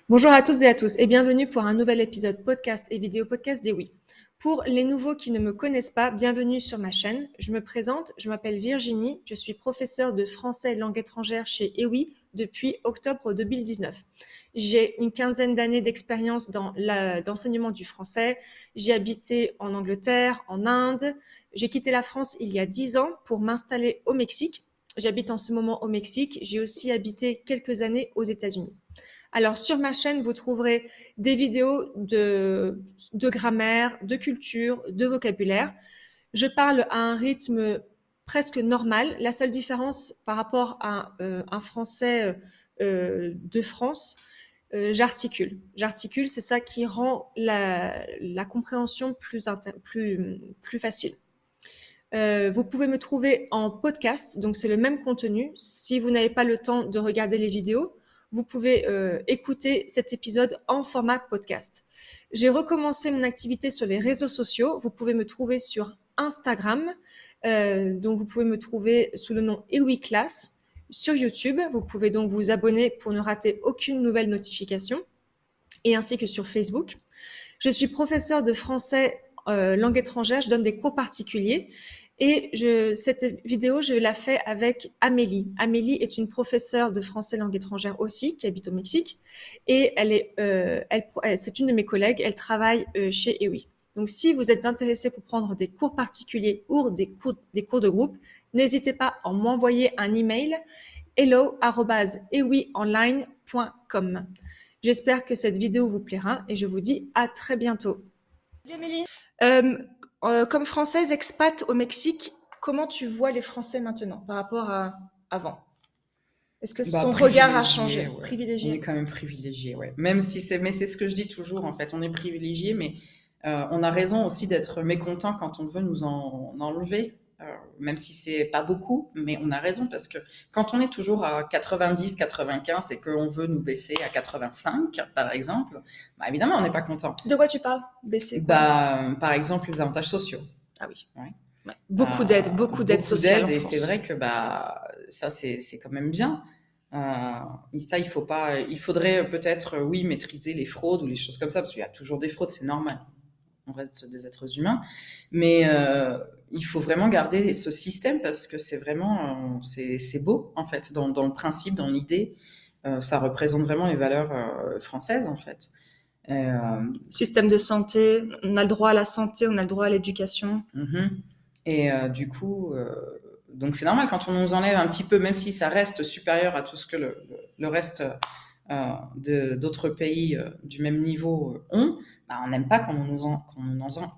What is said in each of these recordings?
Bonjour à toutes et à tous et bienvenue pour un nouvel épisode podcast et vidéo podcast d'EWI. Pour les nouveaux qui ne me connaissent pas, bienvenue sur ma chaîne. Je me présente, je m'appelle Virginie, je suis professeure de français et langue étrangère chez EWI depuis octobre 2019. J'ai une quinzaine d'années d'expérience dans l'enseignement du français. J'ai habité en Angleterre, en Inde. J'ai quitté la France il y a 10 ans pour m'installer au Mexique. J'habite en ce moment au Mexique. J'ai aussi habité quelques années aux États-Unis. Alors, sur ma chaîne, vous trouverez des vidéos de grammaire, de culture, de vocabulaire. Je parle à un rythme presque normal. La seule différence par rapport à un français de France, j'articule. J'articule, c'est ça qui rend la compréhension plus facile. Vous pouvez me trouver en podcast, donc c'est le même contenu. Si vous n'avez pas le temps de regarder les vidéos, vous pouvez écouter cet épisode en format podcast. J'ai recommencé mon activité sur les réseaux sociaux. Vous pouvez me trouver sur Instagram, donc vous pouvez me trouver sous le nom EWIClass. Sur YouTube, vous pouvez donc vous abonner pour ne rater aucune nouvelle notification, et ainsi que sur Facebook. Je suis professeure de français langue étrangère, je donne des cours particuliers et cette vidéo, je la fais avec Amélie. Amélie est une professeure de français langue étrangère aussi, qui habite au Mexique et c'est une de mes collègues, elle travaille chez EWI. Donc, si vous êtes intéressé pour prendre des cours particuliers ou des cours de groupe, n'hésitez pas à m'envoyer un email hello@ewionline.com. J'espère que cette vidéo vous plaira et je vous dis à très bientôt. Salut Amélie. Euh, Comme française expat au Mexique, comment tu vois les Français maintenant par rapport à avant? Est-ce que Bah, ton regard a privilégié, changé? ouais. On est Privilégié. quand même privilégié, ouais. Même si mais c'est ce que je dis toujours, en fait. On est privilégié, mais on a raison aussi d'être mécontent quand on veut nous en enlever. Même si c'est pas beaucoup, mais on a raison parce que quand on est toujours à 90, 95 et qu'on veut nous baisser à 85, par exemple, bah, évidemment, on n'est pas content. De quoi tu parles? Baisser quoi? Bah, par exemple, les avantages sociaux. Ah oui. Ouais. Ouais. Euh, Beaucoup d'aide beaucoup sociale en d'aide et c'est France. vrai que bah ça c'est quand même bien. Ça il faut pas, il faudrait peut-être oui maîtriser les fraudes ou les choses comme ça parce qu'il y a toujours des fraudes, c'est normal. On reste des êtres humains, mais il faut vraiment garder ce système parce que c'est vraiment c'est beau en fait dans le principe, dans l'idée, ça représente vraiment les valeurs françaises en fait. Système de santé, on a le droit à la santé, on a le droit à l'éducation. Mhm. Et du coup, donc c'est normal quand on nous enlève un petit peu, même si ça reste supérieur à tout ce que le reste d'autres pays du même niveau ont, bah, on n'aime pas qu'on nous en, qu'on nous en,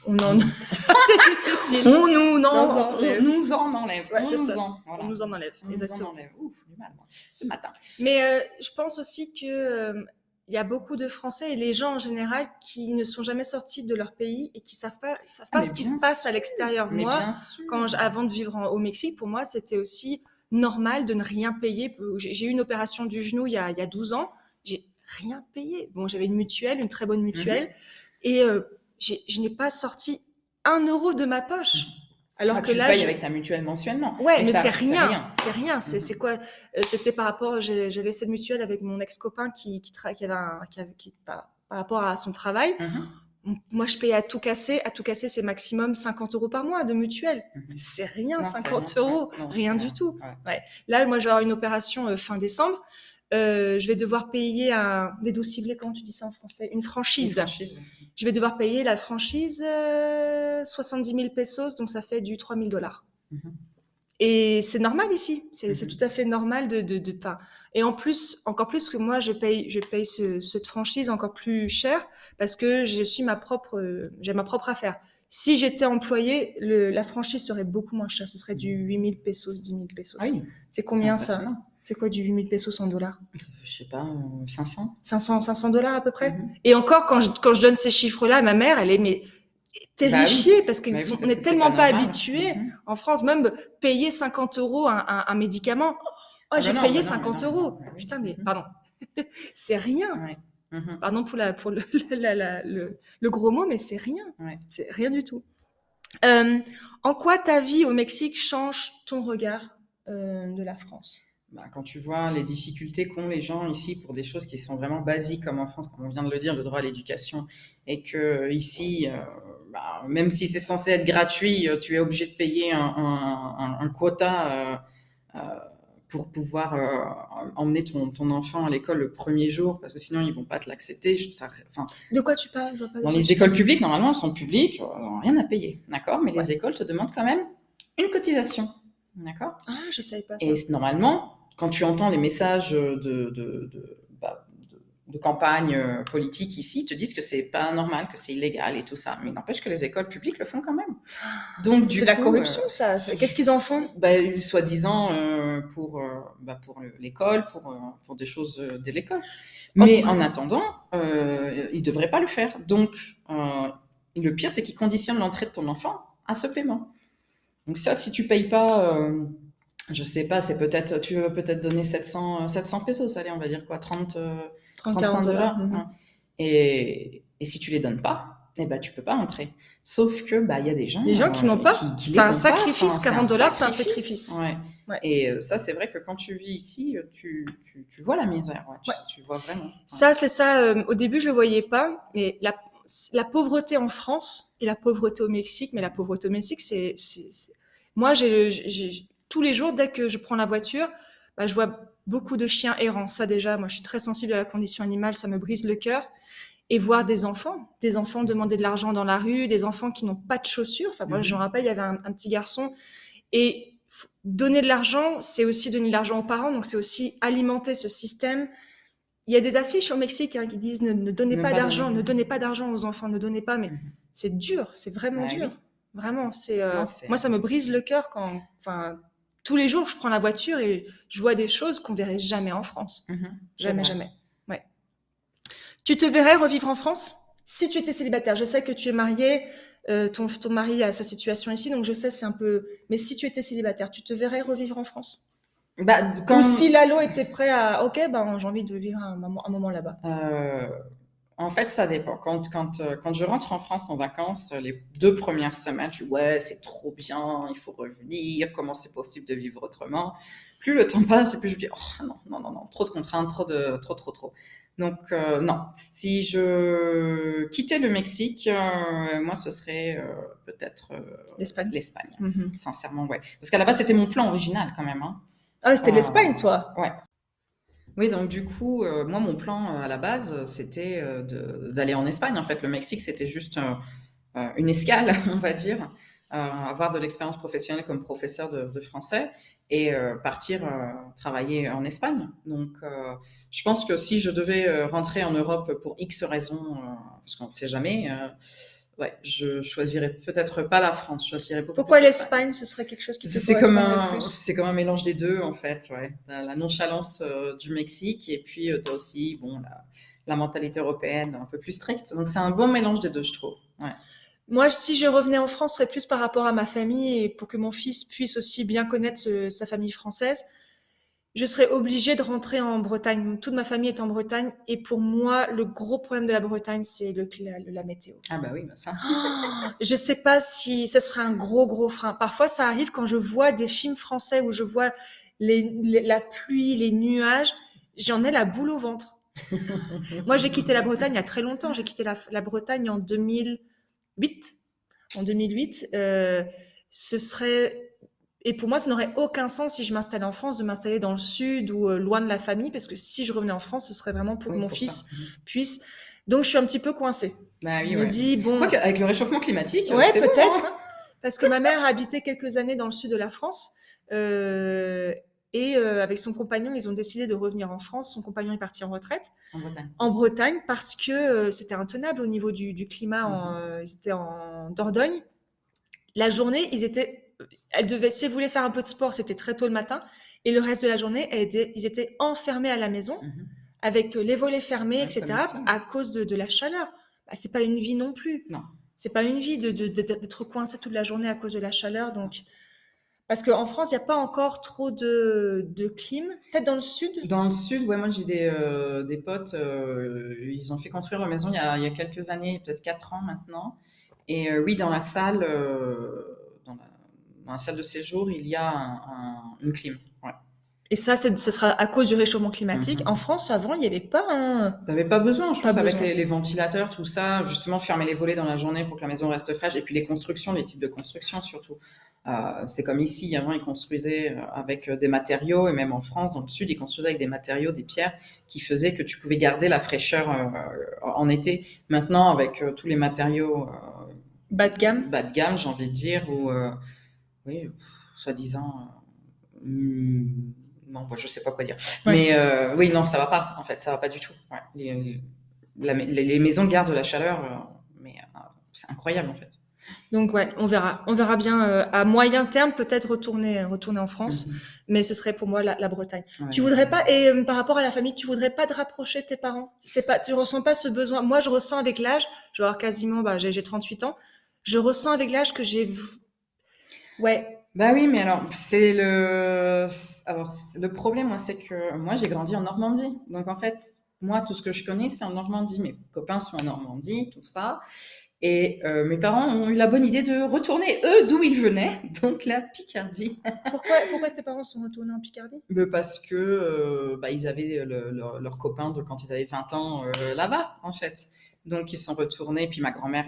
On en... c'est difficile. on nous On en, en on enlève. nous en enlève, Ouais, on c'est nous ça. en, On voilà, nous en enlève, on nous en exactement. enlève. Ouf, du mal, moi, ce matin. Mais je pense aussi que il y a beaucoup de Français et les gens en général qui ne sont jamais sortis de leur pays et qui savent Ah, pas mais ce qui bien se passe à sûr, l'extérieur. mais Moi, bien sûr. avant de vivre au Mexique, pour moi, c'était aussi normal de ne rien payer. J'ai eu une opération du genou il y a 12 ans. J'ai rien payé. Bon, j'avais une mutuelle, une très bonne mutuelle, Mhm. et je n'ai pas sorti 1 euro de ma poche. Alors Ah, que tu là, payes avec ta mutuelle mensuellement, ouais, mais mais c'est ça, c'est rien, rien. c'est rien. Mhm. C'est quoi? C'était par rapport, j'avais cette mutuelle avec mon ex-copain qui avait par rapport à son travail. Mhm. Moi, je payais à tout casser, c'est maximum 50 euros par mois de mutuelle. Mhm. C'est rien, Non, c'est 50 rien. Ouais. euros, Non, rien c'est du rien. tout. Ouais. Ouais. Là, moi, je vais avoir une opération fin décembre. Je vais devoir payer des dos ciblés, comment tu dis ça en français? Une Une franchise. franchise. Je vais devoir payer la franchise 70 000 pesos, donc ça fait du 3 000 $. Mhm. Et c'est normal ici, c'est tout à Mhm. fait normal enfin, et en plus, encore plus que moi, je paye cette franchise encore plus cher parce que j'ai ma propre affaire. Si j'étais employée, la franchise serait beaucoup moins chère. Ce serait du 8 000 pesos, 10 000 Ah pesos. oui, C'est c'est combien ça? impressionnant. C'est quoi du 8 000 pesos en dollars? Je sais pas, 500. 500 $ à peu près? Mhm. Et encore, quand je donne ces chiffres-là, ma mère, elle est mais Bah oui, terrifiée parce bah oui, on parce que est c'est pas tellement pas normal. habitué Mhm. en France, même payer 50 euros un médicament. Oh, Ah j'ai payé bah 50 non, bah non, euros. bah oui. Putain, mais Mhm. pardon. C'est rien. Ouais. Mhm. Pardon pour le gros mot, mais c'est rien. Ouais. C'est rien du tout. Euh, En quoi ta vie au Mexique change ton regard de la France? bah, quand tu vois les difficultés qu'ont les gens ici pour des choses qui sont vraiment basiques, comme en France, comme on vient de le dire, le droit à l'éducation, et que ici, bah, même si c'est censé être gratuit, tu es obligé de payer un quota euh, pour pouvoir emmener ton enfant à l'école le premier jour, parce que sinon ils vont pas te l'accepter. Enfin, De quoi tu parles? Je vois pas de dans quoi les tu écoles parles. publiques, normalement, elles sont publiques, rien à payer, d'accord? Mais Ouais. les écoles te demandent quand même une cotisation, d'accord? Ah, je savais pas Et ça. normalement, quand tu entends les messages de campagne politique ici, ils te disent que c'est pas normal, que c'est illégal et tout ça. Mais il n'empêche que les écoles publiques le font quand même. Donc C'est du la coup, corruption, ça. Qu'est-ce qu'ils en font? soi-disant pour l'école, pour des choses de l'école. Oh, Mais en attendant, ils ne devraient pas le faire. Donc le pire, c'est qu'ils conditionnent l'entrée de ton enfant à ce paiement. Donc ça, si tu payes pas, je sais pas, c'est peut-être, tu veux peut-être donner 700 pesos, allez, on va dire quoi, 35 $30-40. dollars. Hein. Et si tu les donnes pas, eh ben, tu peux pas entrer. Sauf que, bah, il y a des Les gens gens qui n'ont pas, qui c'est les un ont pas. Enfin, sacrifice. c'est un $40, c'est un sacrifice. sacrifice. Ouais. Ouais. Et ça, c'est vrai que quand tu vis ici, tu vois la misère. Ouais. Ouais. Tu vois vraiment. Ouais. Ça, c'est ça. Au début, je le voyais pas, mais la pauvreté en France et la pauvreté au Mexique, mais la pauvreté au Mexique, moi, tous les jours, dès que je prends la voiture, bah, je vois beaucoup de chiens errants. Ça, déjà, moi, je suis très sensible à la condition animale, ça me brise le cœur. Et voir des enfants demander de l'argent dans la rue, des enfants qui n'ont pas de chaussures. Enfin, moi, je me rappelle, il y avait un petit garçon. Et donner de l'argent, c'est aussi donner de l'argent aux parents, donc c'est aussi alimenter ce système. Il y a des affiches au Mexique qui disent ne donnez Ne pas pas donner. d'argent, ne donnez pas d'argent aux enfants, ne donnez pas, mais c'est dur, c'est vraiment Bah dur. oui. Vraiment, Non, moi, ça me brise le cœur enfin, tous les jours, je prends la voiture et je vois des choses qu'on verrait jamais en France. C'est Jamais, vrai. jamais. Ouais. Tu te verrais revivre en France si tu étais célibataire? Je sais que tu es marié, ton mari a sa situation ici, donc je sais c'est un peu. Mais si tu étais célibataire, tu te verrais revivre en France? Bah, Ou si quand, Lalo était prêt à, ok, ben j'ai envie de vivre un moment là-bas. Euh, en fait, ça dépend. Quand je rentre en France en vacances, les 2 premières semaines, je dis ouais, c'est trop bien, il faut revenir, comment c'est possible de vivre autrement. Plus le temps passe, et plus je me dis oh non, non, non, non, trop de contraintes, trop. Donc non, si je quittais le Mexique, moi ce serait peut-être L'Espagne. l'Espagne. Mhm. Sincèrement, ouais. Parce qu'à la base, c'était mon plan original quand même. Hein. Ah, c'était l'Espagne, toi? Ouais. Oui, donc du coup, moi, mon plan à la base, c'était d'aller en Espagne. En fait, le Mexique, c'était juste une escale, on va dire, avoir de l'expérience professionnelle comme professeur de français et partir travailler en Espagne. Donc, je pense que si je devais rentrer en Europe pour X raisons, parce qu'on ne sait jamais, ouais, je choisirais peut-être pas la France, je choisirais beaucoup Pourquoi plus l'Espagne. l'Espagne, ce serait quelque chose qui te correspondrait plus? C'est comme un mélange des deux, en fait, ouais. T'as la nonchalance du Mexique et puis tu as aussi bon, la mentalité européenne un peu plus stricte. Donc c'est un bon mélange des deux, je trouve. Ouais. Moi, si je revenais en France, ce serait plus par rapport à ma famille et pour que mon fils puisse aussi bien connaître sa famille française. Je serais obligée de rentrer en Bretagne. Toute ma famille est en Bretagne et pour moi, le gros problème de la Bretagne, c'est la météo. Ah bah oui, bah ça. Je sais pas si ce serait un gros frein. Parfois, ça arrive quand je vois des films français où je vois la pluie, les nuages, j'en ai la boule au ventre. Moi, j'ai quitté la Bretagne il y a très longtemps. J'ai quitté la Bretagne en 2008. En 2008, ce serait et pour moi, ça n'aurait aucun sens si je m'installais en France de m'installer dans le sud ou loin de la famille, parce que si je revenais en France, ce serait vraiment pour que Oui, mon pour ça. fils puisse. Donc, je suis un petit peu coincée. Bah Je oui, me ouais. dis bon, Quoique, avec le réchauffement climatique, ouais, c'est bon, peut-être, hein. hein, parce que ma mère a habité quelques années dans le sud de la France. euh, avec son compagnon, ils ont décidé de revenir en France. Son compagnon est parti en retraite En Bretagne. en Bretagne parce que c'était intenable au niveau du climat. Ils étaient en Dordogne. La journée, si elles voulaient faire un peu de sport, c'était très tôt le matin. Et le reste de la journée, ils étaient enfermés à la maison avec les volets fermés, Ouais, comme etc. ici. à cause de la chaleur. Bah, c'est pas une vie non plus. Non. C'est pas une vie d'être coincé toute la journée à cause de la chaleur. Donc, parce qu'en France, il n'y a pas encore trop de clim. Peut-être dans le sud. Dans le sud, ouais, moi j'ai des potes, ils ont fait construire leur maison il y a quelques années, peut-être 4 ans maintenant. Et oui, dans la salle de séjour, il y a une clim. Ouais. Et ça, ce sera à cause du réchauffement climatique. En Mhm. France, avant, il n'y avait pas T'avais pas besoin, je pas pense, avec besoin. les ventilateurs, tout ça, justement fermer les volets dans la journée pour que la maison reste fraîche, et puis les constructions, les types de constructions surtout. C'est comme ici, avant ils construisaient avec des matériaux, et même en France, dans le sud, ils construisaient avec des matériaux, des pierres, qui faisaient que tu pouvais garder la fraîcheur en été. Maintenant, avec tous les matériaux Bas de gamme. bas de gamme, j'ai envie de dire, ou oui, soi-disant, non, bah, je sais pas quoi dire. Ouais. Mais oui, non, ça va pas, en fait, ça va pas du tout. Ouais. Les maisons gardent de la chaleur, mais c'est incroyable, en fait. Donc ouais, on verra. On verra bien à moyen terme peut-être retourner en France, Mhm. mais ce serait pour moi la Bretagne. Ouais, Tu voudrais pas et par rapport à la famille, tu voudrais pas te rapprocher de tes parents? C'est pas, tu ressens pas ce besoin? Moi, je ressens avec l'âge, je vais avoir quasiment, bah j'ai 38 ans, je ressens avec l'âge que ouais, bah oui, mais alors, le problème, moi, c'est que moi, j'ai grandi en Normandie. Donc, en fait, moi, tout ce que je connais, c'est en Normandie. Mes copains sont en Normandie, tout ça. Et mes parents ont eu la bonne idée de retourner, eux, d'où ils venaient, donc la Picardie. pourquoi tes parents sont retournés en Picardie? Mais parce que bah, ils avaient leurs copains de quand ils avaient 20 ans là-bas, en fait. Donc ils sont retournés, puis ma grand-mère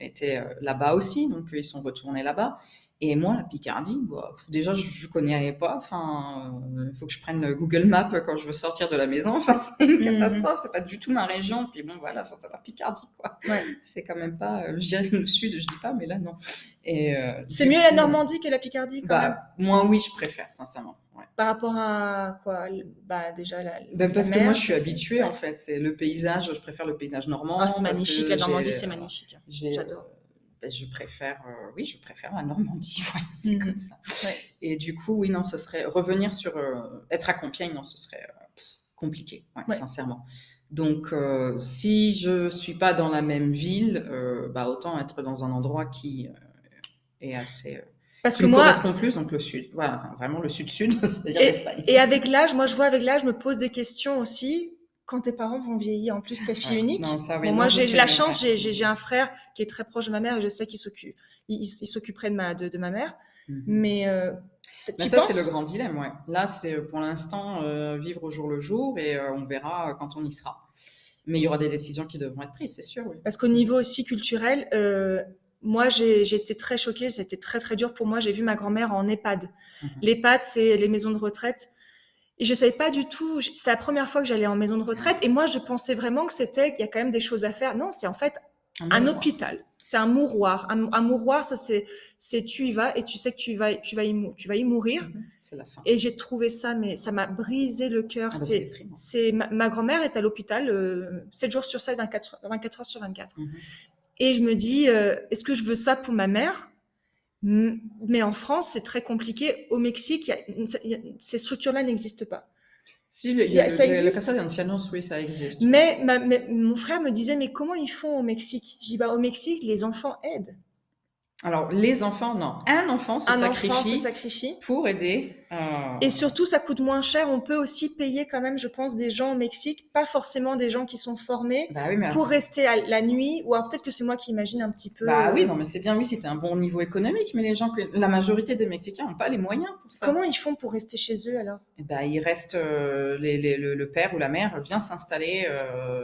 était là-bas aussi, donc ils sont retournés là-bas. Et moi, la Picardie, bah, déjà, je ne connais pas. Enfin, il faut que je prenne le Google Maps quand je veux sortir de la maison. Enfin, c'est une Mhm. catastrophe. C'est pas du tout ma région. Puis bon, voilà, ça, c'est la Picardie, quoi. Ouais. C'est quand même pas, je dirais le sud, je dis pas, mais là, non. Et C'est du mieux la coup, Normandie que la Picardie quand même. bah, moi, oui, je préfère, sincèrement. Ouais. Par rapport à quoi? Bah déjà Ben la parce que moi, je mer, suis c'est habituée, en ouais. fait. C'est le paysage, je préfère le paysage Ah, normand c'est parce magnifique, la que Normandie, c'est magnifique. j'ai, J'adore. ben, je préfère, oui, je préfère la Normandie. Voilà, c'est comme Mhm. ça. Ouais. Et du coup, oui, non, ce serait revenir sur être à Compiègne, non, ce serait compliqué, ouais, Ouais. sincèrement. Donc, si je suis pas dans la même ville, bah, autant être dans un endroit qui est assez, Parce qui que me moi, correspond plus, donc le sud. Voilà, enfin, vraiment le sud-sud, c'est-à-dire l'Espagne. et avec l'âge, moi je vois avec l'âge, je me pose des questions aussi. Quand tes parents vont vieillir, en plus t'es fille Ouais, non, unique. ça, oui, Bon, non, moi je j'ai sais, la mais ouais. chance, j'ai un frère qui est très proche de ma mère et je sais qu'il il s'occuperait de ma mère. Mhm. Mais Mais tu ça, c'est le penses? grand dilemme, ouais. Là, c'est pour l'instant vivre au jour le jour et on verra quand on y sera. Mais il y aura des décisions qui devront être prises, c'est sûr, oui. Parce qu'au niveau aussi culturel, moi j'ai été très choquée, c'était très très dur pour moi. J'ai vu ma grand-mère en EHPAD. Mhm. L'EHPAD, c'est les maisons de retraite. Et je savais pas du tout. C'était la première fois que j'allais en maison de Ah retraite. ouais. Et moi, je pensais vraiment que c'était, il y a quand même des choses à faire. Non, c'est en fait Un un mouroir. hôpital. C'est un mouroir. Un mouroir, ça c'est tu y vas et tu sais que tu vas y mourir. Mhm. C'est la fin. Et j'ai trouvé ça, mais ça m'a brisé le cœur. Ah bah, c'est déprimant. Ma grand-mère est à l'hôpital 7 jours sur 7, 24 heures sur 24. Mhm. Et je me dis, est-ce que je veux ça pour ma mère? Mais en France, c'est très compliqué. Au Mexique, ces structures-là n'existent pas. Si, il y a Ça le Casa existe, de Ancianos, oui, ça existe, oui. mais mon frère me disait, mais comment ils font au Mexique? Je dis, bah, au Mexique, les enfants aident. Alors, les enfants, non. Un enfant se Un enfant se sacrifie sacrifie. pour aider. Et surtout, ça coûte moins cher. On peut aussi payer quand même, je pense, des gens au Mexique, pas forcément des gens qui sont formés Bah oui, mais alors, pour rester la nuit. Ou alors peut-être que c'est moi qui imagine un petit peu. bah oui, non, mais c'est bien, oui, si t'as un bon niveau économique, mais la majorité des Mexicains n'ont pas les moyens pour ça. Comment ils font pour rester chez eux alors? Eh ben, il reste le père ou la mère vient s'installer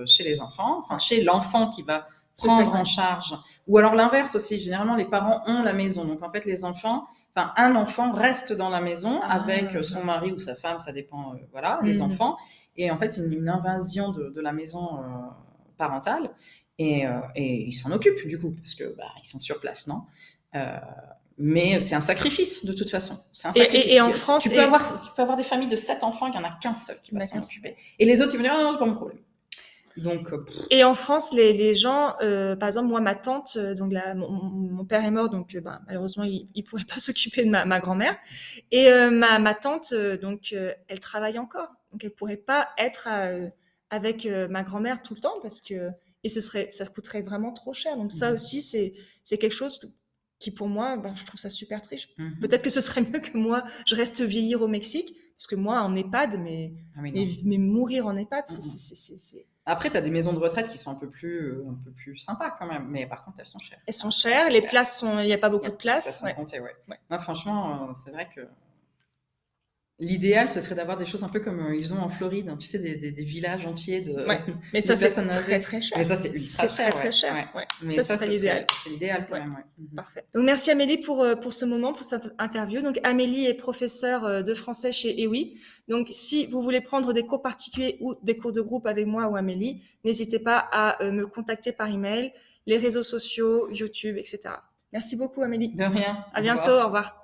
chez les enfants, enfin Ouais, chez l'enfant qui va se prendre en fait. charge, ou alors l'inverse aussi. Généralement, les parents ont la maison, donc en fait, les enfants, enfin un enfant reste dans la maison avec Ah, son mari ou sa femme, ça dépend, voilà, les mhm. enfants, et en fait, une invasion de la maison parentale, et ils s'en occupent du coup parce que bah, ils sont sur place, non? Euh, mais c'est un sacrifice de toute façon. C'est un sacrifice. Et en France, Tu peux avoir des familles de 7 enfants, il n'y en a qu'un seul qui va s'en d'accord. occuper. Et les autres, ils vont dire, ah non, c'est pas mon problème. Donc, Et en France, les gens, par exemple, moi, ma tante, donc mon père est mort, donc ben, malheureusement, il pourrait pas s'occuper de ma grand-mère. Et ma tante, donc, elle travaille encore, donc elle pourrait pas être avec ma grand-mère tout le temps parce que et ça coûterait vraiment trop cher. Donc ça aussi, c'est quelque chose qui pour moi, ben, je trouve ça super triste. Peut-être que ce serait mieux que moi, je reste vieillir au Mexique, parce que moi, en EHPAD, ah oui, non. mais mourir en EHPAD, Après, tu as des maisons de retraite qui sont un peu plus sympas quand même, mais par contre, elles sont chères. elles Ah, sont ça, chères, c'est les clair. places sont, il n'y a pas beaucoup de C'est pas places. sans Ouais. compter, ouais. Ouais. Non, franchement, c'est vrai que L'idéal, ce serait d'avoir des choses un peu comme ils ont en Floride, hein, tu sais, des villages entiers Ouais, mais de ça, c'est personnes très, âgées. très cher. Mais ça, c'est ultra C'est très, cher, très cher. ouais. Ouais. Mais Ça, ça, ce serait l'idéal. c'est l'idéal quand Ouais. même, ouais. Mhm. Parfait. Donc, merci Amélie pour ce moment, pour cette interview. Donc, Amélie est professeure de français chez EWI. Donc, si vous voulez prendre des cours particuliers ou des cours de groupe avec moi ou Amélie, n'hésitez pas à me contacter par email, les réseaux sociaux, YouTube, etc. Merci beaucoup Amélie. De rien. À Au bientôt, au revoir. revoir.